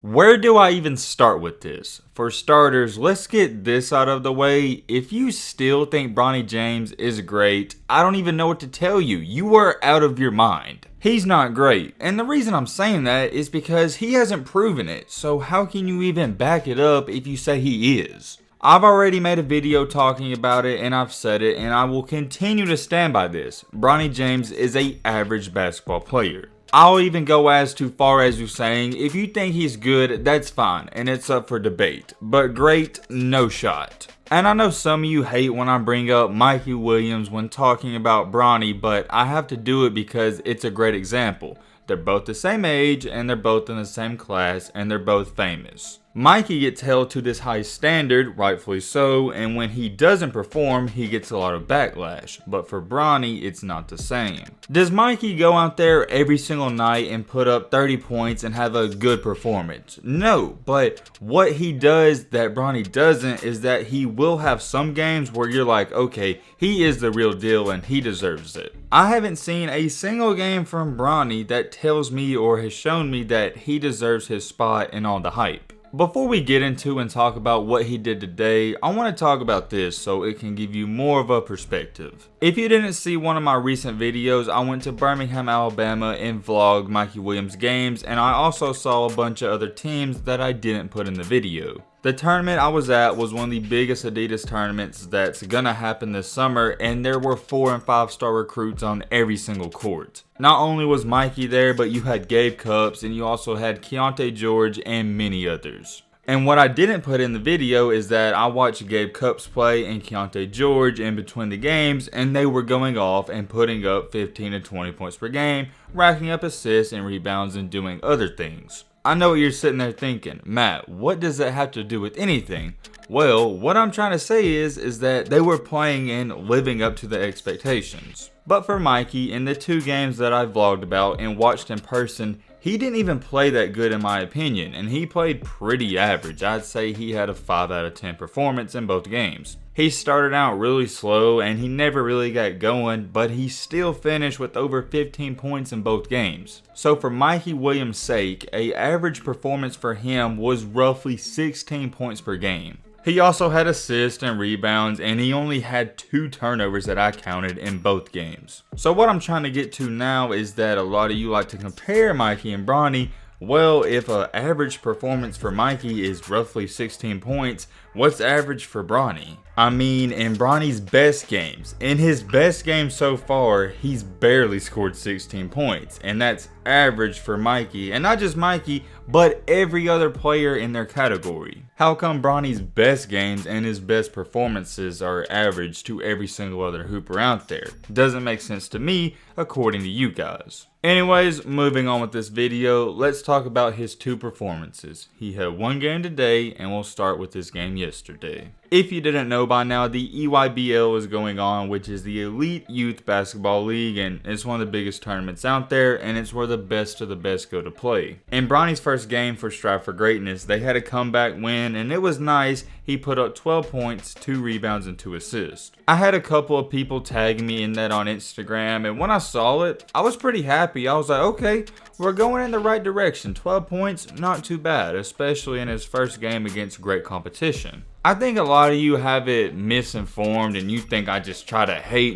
Where do I even start with this? For starters, let's get this out of the way. If you still think Bronny James is great, I don't even know what to tell you. You are out of your mind. He's not great. And the reason I'm saying that is because he hasn't proven it. So how can you even back it up if you say he is? I've already made a video talking about it and I've said it and I will continue to stand by this. Bronny James is an average basketball player. I'll even go as far as you saying, if you think he's good, that's fine, and it's up for debate. But great, no shot. And I know some of you hate when I bring up Mikey Williams when talking about Bronny, but I have to do it because it's a great example. They're both the same age, and they're both in the same class, and they're both famous. Mikey gets held to this high standard, rightfully so, and when he doesn't perform, he gets a lot of backlash. But for Bronny, it's not the same. Does Mikey go out there every single night and put up 30 points and have a good performance? No, but what he does that Bronny doesn't is that he will have some games where you're like, okay, he is the real deal and he deserves it. I haven't seen a single game from Bronny that tells me or has shown me that he deserves his spot in all the hype. Before we get into and talk about what he did today, I want to talk about this so it can give you more of a perspective. If you didn't see one of my recent videos, I went to Birmingham, Alabama and vlogged Mikey Williams games, and I also saw a bunch of other teams that I didn't put in the video. The tournament I was at was one of the biggest Adidas tournaments that's gonna happen this summer, and there were 4 and 5 star recruits on every single court. Not only was Mikey there, but you had Gabe Cupps and you also had Keontae George and many others. And what I didn't put in the video is that I watched Gabe Cupps play and Keontae George in between the games, and they were going off and putting up 15 to 20 points per game, racking up assists and rebounds and doing other things. I know what you're sitting there thinking, Matt, what does that have to do with anything? Well, what I'm trying to say is that they were playing and living up to the expectations. But for Mikey, in the 2 games that I vlogged about and watched in person, he didn't even play that good in my opinion, and he played pretty average. I'd say he had a 5 out of 10 performance in both games. He started out really slow and he never really got going, but he still finished with over 15 points in both games. So for Mikey Williams' sake, an average performance for him was roughly 16 points per game. He also had assists and rebounds, and he only had 2 turnovers that I counted in both games. So what I'm trying to get to now is that a lot of you like to compare Mikey and Bronny. Well, if an average performance for Mikey is roughly 16 points, what's average for Bronny? I mean, in Bronny's best games, in his best game so far, he's barely scored 16 points. And that's average for Mikey. And not just Mikey, but every other player in their category. How come Bronny's best games and his best performances are average to every single other hooper out there? Doesn't make sense to me, according to you guys. Anyways, moving on with this video, let's talk about his 2 performances. He had 1 game today, and we'll start with his game yesterday. If you didn't know by now, the EYBL is going on, which is the Elite Youth Basketball League, and it's one of the biggest tournaments out there, and it's where the best of the best go to play. In Bronny's first game for Strive for Greatness, they had a comeback win, and it was nice. He put up 12 points, 2 rebounds, and 2 assists. I had a couple of people tagging me in that on Instagram, and when I saw it, I was pretty happy. I was like, okay, we're going in the right direction. 12 points, not too bad, especially in his first game against great competition. I think a lot of you have it misinformed and you think I just try to hate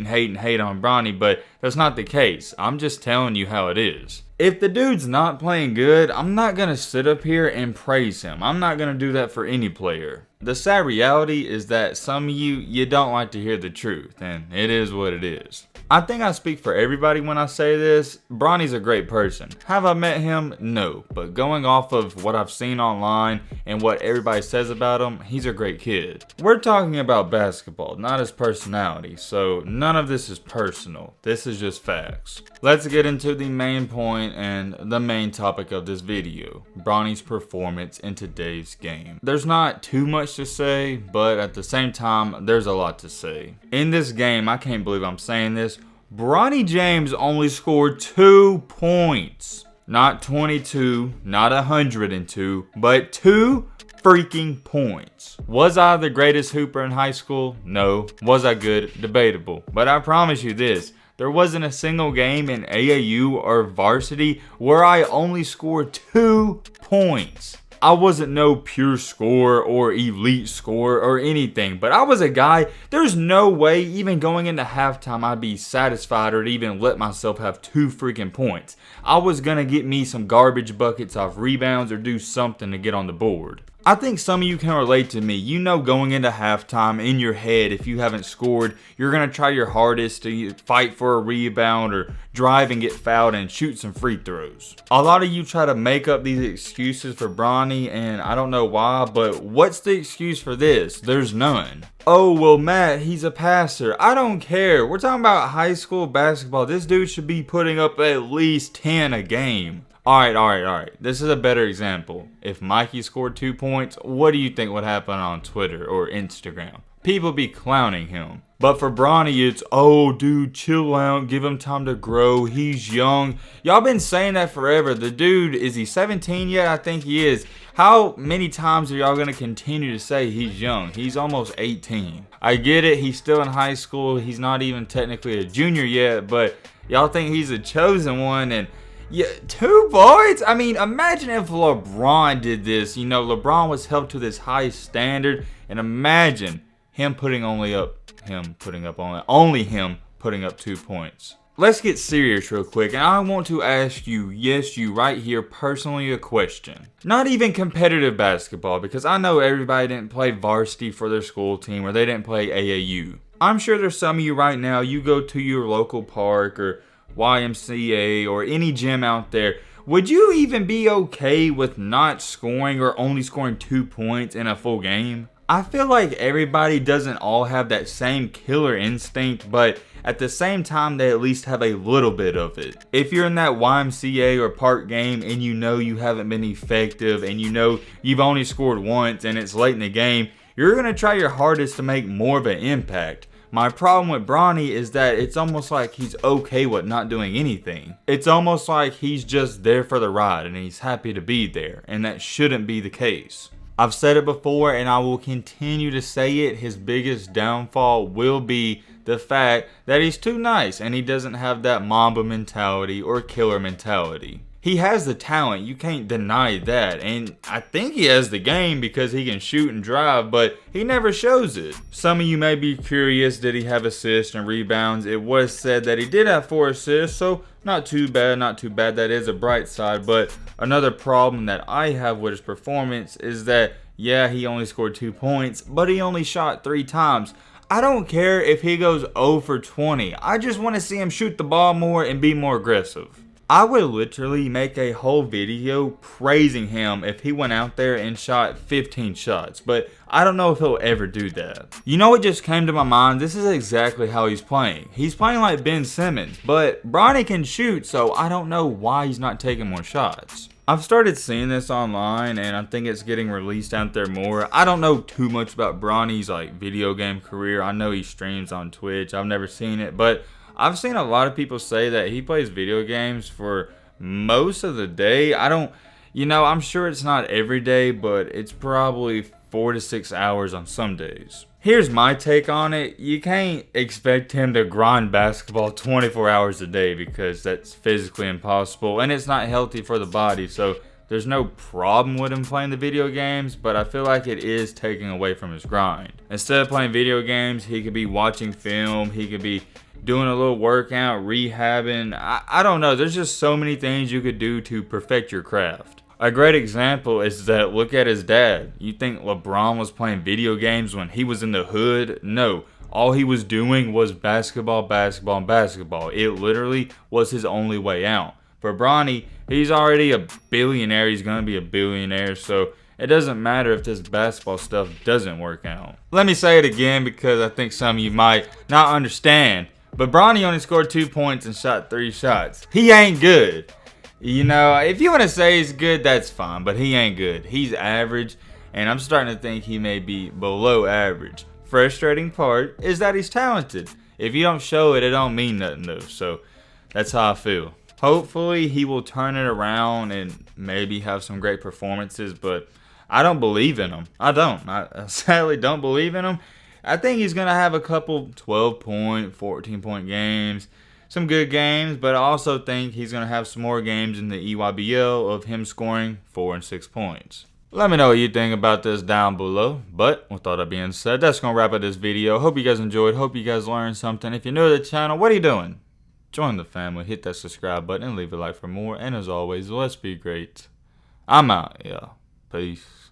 on Bronny, but that's not the case. I'm just telling you how it is. If the dude's not playing good, I'm not going to sit up here and praise him. I'm not going to do that for any player. The sad reality is that some of you don't like to hear the truth, and it is what it is. I think I speak for everybody when I say this. Bronny's a great person. Have I met him? No. But going off of what I've seen online and what everybody says about him, he's a great kid. We're talking about basketball, not his personality, so none of this is personal. This is just facts. Let's get into the main point and the main topic of this video, Bronny's performance in today's game. There's not too much to say, but at the same time, there's a lot to say. In this game, I can't believe I'm saying this, Bronny James only scored 2 points. Not 22, not 102, but 2 freaking points. Was I the greatest hooper in high school? No. Was I good? Debatable. But I promise you this, there wasn't a single game in AAU or varsity where I only scored 2 points. I wasn't no pure scorer or elite scorer or anything, but I was a guy, there's no way even going into halftime I'd be satisfied or to even let myself have 2 freaking points. I was going to get me some garbage buckets off rebounds or do something to get on the board. I think some of you can relate to me. You know, going into halftime in your head, if you haven't scored, you're going to try your hardest to fight for a rebound or drive and get fouled and shoot some free throws. A lot of you try to make up these excuses for Bronny, and I don't know why, but what's the excuse for this? There's none. Oh, well, Matt, he's a passer. I don't care. We're talking about high school basketball. This dude should be putting up at least 10 a game. Alright. This is a better example. If Mikey scored 2 points, what do you think would happen on Twitter or Instagram? People be clowning him. But for Bronny, it's, oh, dude, chill out, give him time to grow, he's young. Y'all been saying that forever. The dude, is he 17 yet? I think he is. How many times are y'all going to continue to say he's young? He's almost 18. I get it, he's still in high school. He's not even technically a junior yet, but y'all think he's a chosen one, and yeah, 2 points? I mean, imagine if LeBron did this. You know, LeBron was held to this high standard, and imagine him putting up 2 points. Let's get serious real quick, and I want to ask you, yes, you right here personally, a question. Not even competitive basketball, because I know everybody didn't play varsity for their school team, or they didn't play AAU. I'm sure there's some of you right now, you go to your local park or YMCA or any gym out there, would you even be okay with not scoring or only scoring 2 points in a full game? I feel like everybody doesn't all have that same killer instinct, but at the same time they at least have a little bit of it. If you're in that YMCA or park game and you know you haven't been effective and you know you've only scored once and it's late in the game, you're going to try your hardest to make more of an impact. My problem with Bronny is that it's almost like he's okay with not doing anything. It's almost like he's just there for the ride and he's happy to be there, and that shouldn't be the case. I've said it before and I will continue to say it, his biggest downfall will be the fact that he's too nice and he doesn't have that Mamba mentality or killer mentality. He has the talent, you can't deny that, and I think he has the game because he can shoot and drive, but he never shows it. Some of you may be curious, did he have assists and rebounds? It was said that he did have 4 assists, so not too bad, that is a bright side. But another problem that I have with his performance is that, yeah, he only scored 2 points, but he only shot 3 times. I don't care if he goes 0 for 20, I just want to see him shoot the ball more and be more aggressive. I would literally make a whole video praising him if he went out there and shot 15 shots, but I don't know if he'll ever do that. You know what just came to my mind? This is exactly how he's playing. He's playing like Ben Simmons, but Bronny can shoot, so I don't know why he's not taking more shots. I've started seeing this online and I think it's getting released out there more. I don't know too much about Bronny's like video game career. I know he streams on Twitch. I've never seen it, but I've seen a lot of people say that he plays video games for most of the day. I'm sure it's not every day, but it's probably 4 to 6 hours on some days. Here's my take on it. You can't expect him to grind basketball 24 hours a day because that's physically impossible and it's not healthy for the body. So there's no problem with him playing the video games, but I feel like it is taking away from his grind. Instead of playing video games, he could be watching film, he could be doing a little workout, rehabbing. I don't know. There's just so many things you could do to perfect your craft. A great example is that look at his dad. You think LeBron was playing video games when he was in the hood? No. All he was doing was basketball. It literally was his only way out. For Bronny, he's already a billionaire. He's going to be a billionaire. So it doesn't matter if this basketball stuff doesn't work out. Let me say it again because I think some of you might not understand. But Bronny only scored 2 points and shot 3 shots. He ain't good. You know, if you want to say he's good, that's fine. But he ain't good. He's average. And I'm starting to think he may be below average. Frustrating part is that he's talented. If you don't show it, it don't mean nothing though. So that's how I feel. Hopefully he will turn it around and maybe have some great performances. But I don't believe in him. I sadly don't believe in him. I think he's going to have a couple 12-point, 14-point games, some good games, but I also think he's going to have some more games in the EYBL of him scoring 4 and 6 points. Let me know what you think about this down below. But with all that being said, that's going to wrap up this video. Hope you guys enjoyed. Hope you guys learned something. If you're new to the channel, what are you doing? Join the family. Hit that subscribe button and leave a like for more. And as always, let's be great. I'm out. Yeah. Peace.